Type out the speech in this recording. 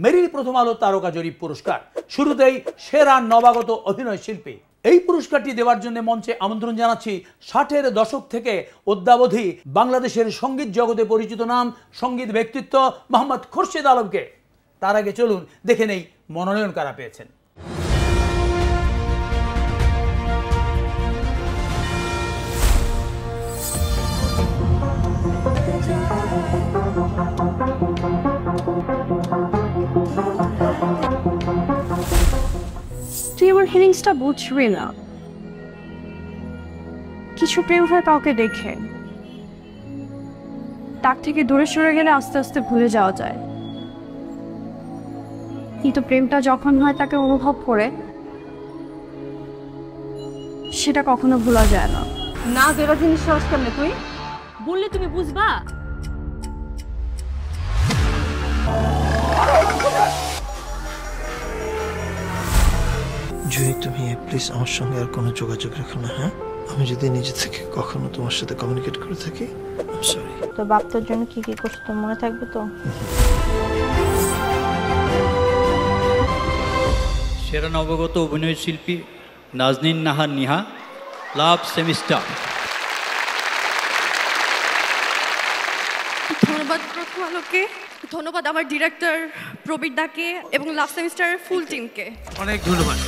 মেরিল প্রথম আলো তারকা জরিপ পুরস্কার। শুরুতেই সেরা নবাগত অভিনয় শিল্পী এই পুরস্কারটি দেওয়ার জন্য মঞ্চে আমন্ত্রণ জানাচ্ছি 60-এর দশক থেকে অদ্যাবধি বাংলাদেশের সঙ্গীত জগতে পরিচিত নাম সঙ্গীত ব্যক্তিত্ব মোহাম্মদ খুরশেদ আলমকে। তার আগে চলুন দেখে নেই মনোনয়ন কারা পেয়েছেন। তুই আমার ফিলিংসটা বুঝবি না। কিছু প্রেম হয় কাউকে দেখে, তার থেকে দূরে সরে গেলে আস্তে আস্তে ভুলে যাওয়া যায়, কিন্তু প্রেমটা যখন হয় তাকে অনুভব করে সেটা কখনো ভোলা যায় না। না যেটা জিনিস সহজ কেমনে তুই বললে তুমি বুঝবা। জুই, তুমি প্লিজ আমার সঙ্গে আর কোনো যোগাযোগ রাখো না, হ্যাঁ? আমি যদি নিজে থেকে কখনো তোমার সাথে কমিউনিকেট করে থাকি, আই এম সরি। তো বাপ তোর জন্য কি কি করছো তো মনে থাকবে তো? সেরা নবাগত অভিনয় শিল্পী নাজনীন নাহার নিহা, লাভ সেমিস্টার। ধন্যবাদ প্রথম আলোকে, ধন্যবাদ আমার ডিরেক্টর প্রবীর দাকে এবং লাভ সেমিস্টারের ফুল টিমকে। অনেক ধন্যবাদ।